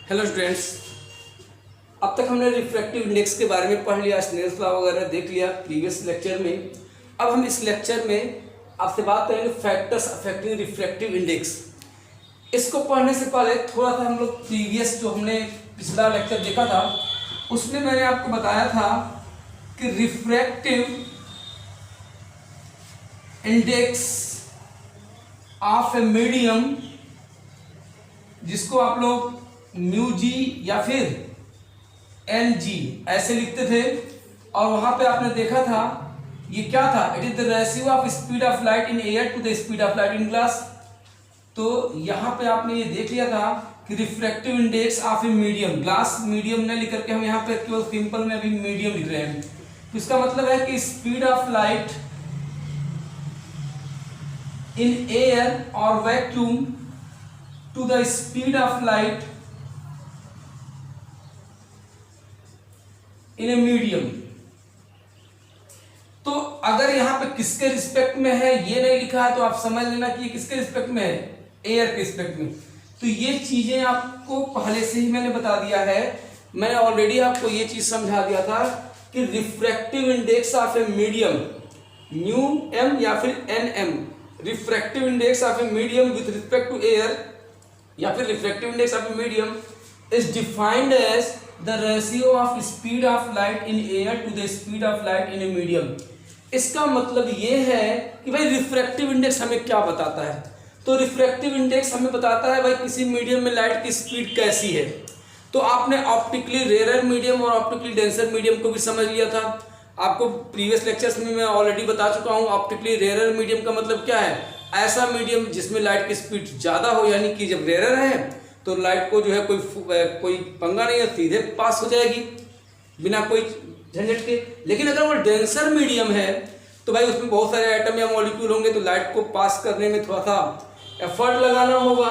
Hello students, अब तक हमने रिफ्रैक्टिव इंडेक्स के बारे में पढ़ लिया, स्नेल्स लॉ वगैरह देख लिया प्रीवियस लेक्चर में। अब हम इस लेक्चर में आपसे बात करेंगे फैक्टर्स अफेक्टिंग रिफ्रैक्टिव इंडेक्स। इसको पढ़ने से पहले थोड़ा सा हम लोग प्रीवियस जो हमने पिछला लेक्चर देखा था उसमें मैंने आपको बताया था कि refractive index of a medium, जिसको आप लोग म्यू जी या फिर एन जी ऐसे लिखते थे, और वहां पे आपने देखा था ये क्या था, it is the ratio of speed of light in air to the speed of light in glass. तो यहाँ पे आपने ये देख लिया था कि refractive index of a medium, glass medium ने लिख करके हम यहाँ पे केवल सिंपल में अभी मीडियम लिख रहे हैं। तो इसका मतलब है कि speed of light in air और vacuum to the speed of light in a medium. तो अगर यहां पे किसके रिस्पेक्ट में है ये नहीं लिखा है तो आप समझ लेना कि ये किसके रिस्पेक्ट में है, एयर के रिस्पेक्ट में। तो ये चीजें आपको पहले से ही मैंने बता दिया है, मैंने ऑलरेडी आपको ये चीज समझा दिया था कि refractive index of a medium mu M या फिर N M, refractive index of a medium with respect to air या फिर refractive index of a medium is defined as the ratio of speed of light in air to the speed of light in a medium। इसका मतलब ये है कि भाई refractive index हमें क्या बताता है। तो रिफ्रैक्टिव इंडेक्स हमें बताता है भाई किसी मीडियम में लाइट की स्पीड कैसी है। तो आपने ऑप्टिकली रेयर मीडियम और ऑप्टिकली डेंसर मीडियम को भी समझ लिया था। आपको प्रीवियस लेक्चर्स में मैं ऑलरेडी बता चुका हूँ ऑप्टिकली रेयर मीडियम का मतलब क्या है, ऐसा मीडियम जिसमें लाइट की स्पीड ज़्यादा हो, यानी कि जब रेयर है तो लाइट को जो है कोई पंगा नहीं है, सीधे पास हो जाएगी बिना कोई झंझट के। लेकिन अगर वो डेंसर मीडियम है तो भाई उसमें बहुत सारे एटम या मॉलिक्यूल होंगे, तो लाइट को पास करने में थोड़ा सा एफर्ट लगाना होगा।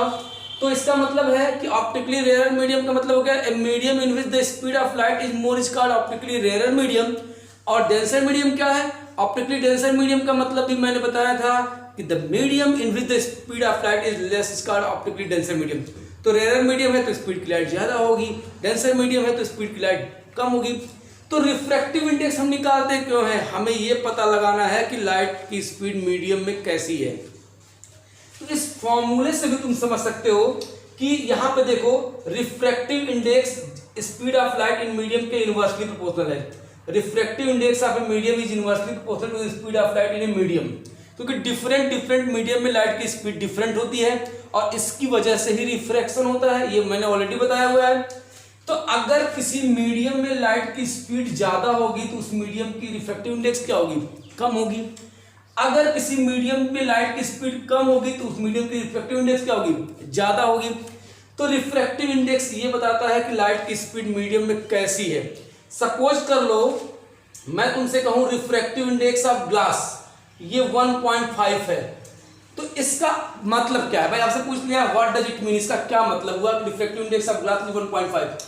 तो इसका मतलब है कि ऑप्टिकली रेयर मीडियम का मतलब हो गया a medium in which the speed of light is more is called optically rare medium. और डेंसर मीडियम क्या है, ऑप्टिकली डेंसर मीडियम का मतलब भी मैंने बताया था कि the medium in which the speed of light is less is called optically denser medium. तो रेयर मीडियम है तो स्पीड की लाइट ज्यादा होगी, डेंसर मीडियम है तो स्पीड की लाइट कम होगी। तो रिफ्रैक्टिव इंडेक्स हम निकालते क्यों है, हमें यह पता लगाना है कि लाइट की स्पीड मीडियम में कैसी है। तो इस फॉर्मूले से भी तुम समझ सकते हो कि यहां पे देखो refractive index speed of light in medium के इनवर्सली प्रोपोर्शनल है। Refractive index of a medium is inversely proportional to the speed of light in a medium, क्योंकि डिफरेंट मीडियम में लाइट की स्पीड डिफरेंट होती है और इसकी वजह से ही रिफ्रैक्शन होता है, ये मैंने ऑलरेडी बताया हुआ है। तो अगर किसी मीडियम में लाइट की स्पीड ज्यादा होगी तो उस मीडियम की रिफ्रैक्टिव इंडेक्स क्या होगी, कम होगी। अगर किसी मीडियम में लाइट की स्पीड कम होगी तो उस मीडियम की रिफ्रैक्टिव इंडेक्स क्या होगी, ज्यादा होगी। तो रिफ्रैक्टिव इंडेक्स ये बताता है कि लाइट की स्पीड मीडियम में कैसी है। सपोज कर लो मैं तुमसे कहूं रिफ्रैक्टिव इंडेक्स ऑफ ग्लास ये 1.5 है, तो इसका मतलब क्या है भाई, आपसे पूछ लिया व्हाट डज इट मीन, इसका क्या मतलब हुआ कि रिफ्रैक्टिव इंडेक्स ऑफ ग्लास 1.5।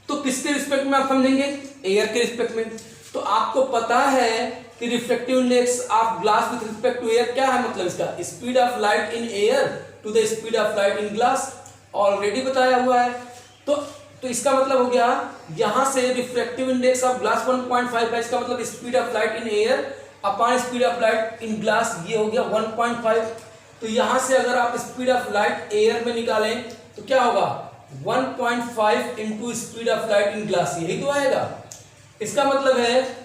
तो किसके रिस्पेक्ट में आप समझेंगे, एयर के रिस्पेक्ट में। तो आपको पता है कि refractive index of glass with respect to air क्या है, मतलब इसका speed of light in air to the speed of light in glass, already बताया हुआ है। तो इसका मतलब हो गया यहां से रिफ्रैक्टिव इंडेक्स ऑफ ग्लास 1.5 है, इसका मतलब speed of light in air upon speed of light in glass, ये हो गया 1.5। तो यहां से अगर आप स्पीड ऑफ लाइट एयर में निकालें तो क्या होगा 1.5 into speed of light in glass, यही तो आएगा। इसका मतलब है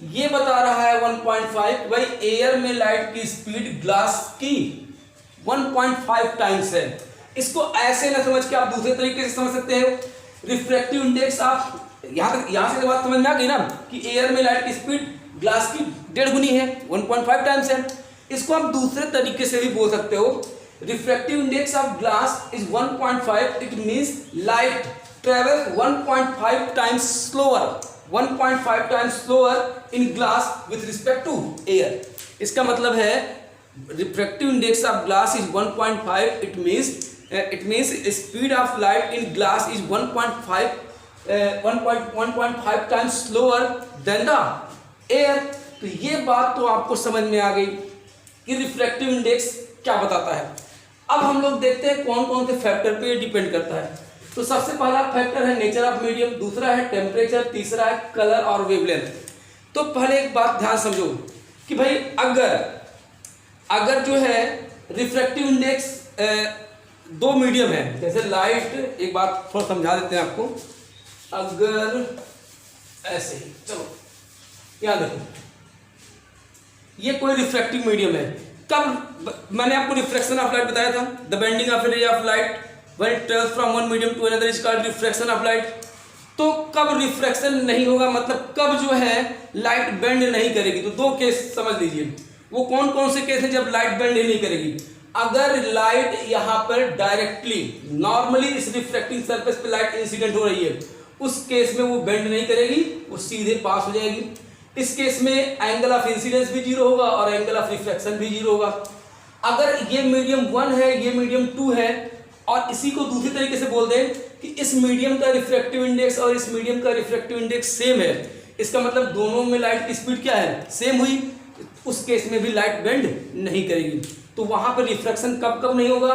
ये बता रहा है 1.5 भाई एयर में लाइट की स्पीड ग्लास की 1.5 टाइम्स है। इसको ऐसे ना समझ के आप दूसरे तरीके से समझ सकते हैं, रिफ्रैक्टिव इंडेक्स आप यहां से बात समझ में आ गई ना कि एयर में लाइट की स्पीड ग्लास की 1.5 गुनी है, 1.5 टाइम्स है। इसको आप दूसरे तरीके से भी बोल सकते हो, refractive index of glass is 1.5, it means light travel 1.5 times slower, 1.5 times slower in glass with respect to air. इसका मतलब है refractive index of glass is 1.5, it means speed of light in glass is 1.5 times slower than the air. तो ये बात तो आपको समझ में आ गई कि रिफ्रैक्टिव इंडेक्स क्या बताता है। अब हम लोग देखते हैं कौन कौन से फैक्टर पे डिपेंड करता है। तो सबसे पहला फैक्टर है नेचर ऑफ मीडियम, दूसरा है टेम्परेचर, तीसरा है कलर और वेवलेंथ। तो पहले एक बात ध्यान समझो कि भाई अगर जो है रिफ्रैक्टिव इंडेक्स दो मीडियम है, जैसे लाइट, एक बात थोड़ा समझा देते हैं आपको, अगर ऐसे ही, चलो याद रखो, ये कोई रिफ्रैक्टिव मीडियम है। कब मैंने आपको रिफ्रैक्शन ऑफ लाइट बताया था, the bending of ray of light when it travels from one medium to another is called refraction of light. तो कब रिफ्रैक्शन नहीं होगा, मतलब कब जो है लाइट बेंड नहीं करेगी, तो दो केस समझ लीजिए। वो कौन कौन से केस हैं जब लाइट बेंड ही नहीं करेगी? अगर लाइट यहाँ पर डायरेक्टली नॉर्मली इस रिफ्रैक्टिंग सरफेस पे लाइट इंसिडेंट हो रही है, उस केस में वो बेंड नहीं करेगी, वो सीधे पास हो जाएगी। इस केस में एंगल ऑफ इंसिडेंस भी जीरो होगा और एंगल ऑफ रिफ्रैक्शन भी जीरो होगा। अगर ये मीडियम 1 है, ये मीडियम 2 है, और इसी को दूसरी तरीके से बोल दें कि इस मीडियम का रिफ्रैक्टिव इंडेक्स और इस मीडियम का रिफ्रैक्टिव इंडेक्स सेम है, इसका मतलब दोनों में लाइट की स्पीड क्या है, सेम हुई, उस केस में भी लाइट बेंड नहीं करेगी। तो वहां पर रिफ्रैक्शन कब कब नहीं होगा?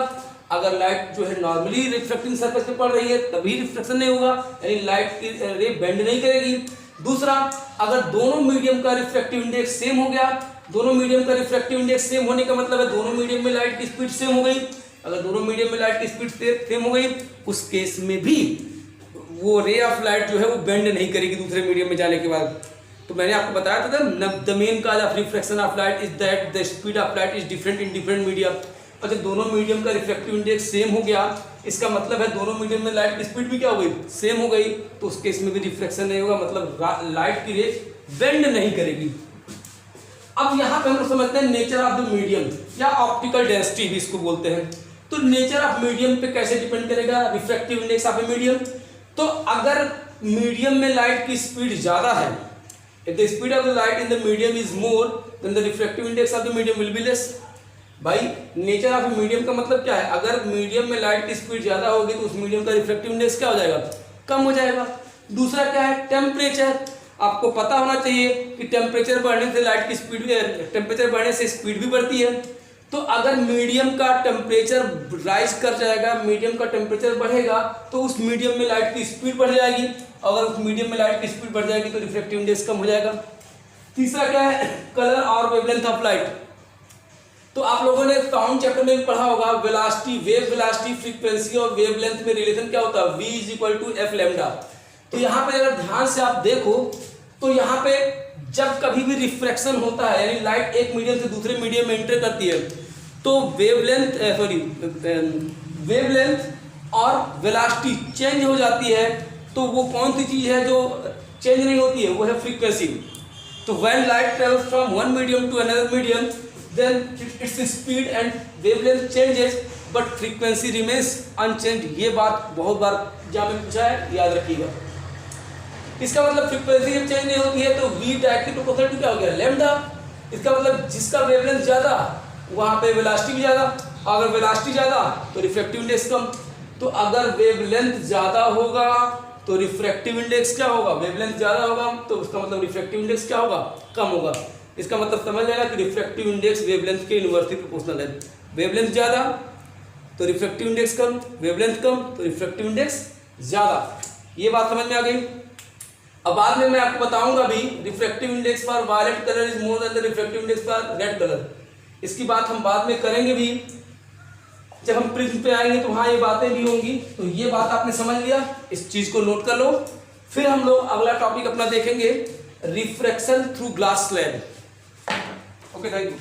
अगर लाइट जो है नॉर्मली रिफ्लेक्टिंग सरफेस पे पड़ रही है तभी रिफ्लेक्शन नहीं होगा, यानी लाइट की रे बेंड नहीं करेगी। दूसरा, अगर दोनों मीडियम का रिफ्रैक्टिव इंडेक्स सेम हो गया, दोनों मीडियम का रिफ्रैक्टिव इंडेक्स सेम होने का मतलब है दोनों मीडियम में लाइट की स्पीड सेम हो गई। अगर दोनों मीडियम में लाइट की स्पीड सेम हो गई, उस केस में भी वो रे ऑफ लाइट जो है वो बेंड नहीं करेगी दूसरे मीडियम में जाने के बाद। तो मैंने आपको बताया था the main cause of refraction of light is that the speed of light is different in different medium. और जब दोनों मीडियम का रिफ्रैक्टिव इंडेक्स सेम हो गया, इसका मतलब है दोनों मीडियम में लाइट की स्पीड भी क्या हो गई, सेम हो गई, तो उस केस में भी रिफ्रैक्शन नहीं होगा, मतलब लाइट की रे बेंड नहीं करेगी। अब यहाँ पे हम लोग समझते हैं नेचर ऑफ द मीडियम या ऑप्टिकल डेंसिटी भी इसको बोलते हैं। तो नेचर ऑफ मीडियम पे कैसे डिपेंड करेगा refractive index of a medium? तो अगर मीडियम में लाइट की स्पीड ज्यादा है, if the speed of the light in the medium is more then the refractive index of the medium will be less। भाई नेचर ऑफ मीडियम का मतलब क्या है? अगर मीडियम में लाइट की स्पीड ज्यादा होगी तो उस मीडियम का रिफ्रैक्टिव इंडेक्स क्या हो जाएगा, कम हो जाएगा। दूसरा क्या है, टेम्परेचर। आपको पता होना चाहिए कि टेम्परेचर बढ़ने से लाइट की स्पीड, टेम्परेचर बढ़ने से स्पीड भी बढ़ती है। तो अगर मीडियम का टेम्परेचर राइज कर जाएगा, मीडियम का टेम्परेचर बढ़ेगा, तो उस मीडियम में लाइट की स्पीड बढ़ जाएगी। अगर उस मीडियम में लाइट की स्पीड बढ़ जाएगी तो रिफ्रैक्टिव इंडेक्स कम हो जाएगा। तीसरा क्या है, कलर और वेवलेंथ ऑफ लाइट। तो आप लोगों ने साउंड चैप्टर में भी पढ़ा होगा, वेलोसिटी, वेव वेलोसिटी, फ्रीक्वेंसी और वेवलेंथ में रिलेशन क्या होता है, v = f लैम्डा। तो यहाँ पे अगर ध्यान से आप देखो तो यहाँ पे जब कभी भी रिफ्रैक्शन होता है, यानी लाइट एक मीडियम से दूसरे मीडियम में एंटर करती है, तो वेवलेंथ और वेलोसिटी चेंज हो जाती है। तो वो कौन सी चीज है जो चेंज नहीं होती है, वो है फ्रीक्वेंसी। तो when light travels from one medium to another medium then its speed and wavelength changes but frequency remains unchanged. ये बात बहुत बार एग्जाम में पूछा है, याद रखिएगा। इसका मतलब फ्रीक्वेंसी जब चेंज नहीं होती है तो v डायरेक्टली प्रोपोर्शनल टू क्या हो गया, लैम्डा। इसका मतलब जिसका वेवलेंथ ज्यादा वहां पे वेलोसिटी भी ज्यादा, अगर वेलोसिटी ज्यादा तो रिफ्रैक्टिव इंडेक्स कम। तो अगर वेवलेंथ ज्यादा होगा तो रिफ्रैक्टिव इंडेक्स क्या होगा, वेवलेंथ ज्यादा होगा तो उसका मतलब रिफ्रैक्टिव इंडेक्स क्या होगा, कम होगा। इसका मतलब समझ लेना कि रिफ्रैक्टिव इंडेक्स वेवलेंथ के इनवर्सली प्रोपोर्शनल है। वेवलेंथ ज्यादा तो रिफ्रैक्टिव इंडेक्स कम, वेवलेंथ कम तो रिफ्रैक्टिव इंडेक्स ज्यादा। ये बात समझ में आ गई। अब बाद में मैं आपको बताऊंगा भी refractive index for violet colour is more than the refractive index for red colour. इसकी बात हम बाद में करेंगे भी, जब हम प्रिज्म पे आएंगे तो वहां ये बातें भी होंगी। तो ये बात आपने समझ लिया, इस चीज को नोट कर लो। फिर हम लोग अगला टॉपिक अपना देखेंगे, refraction through glass slab. Okay, thank you.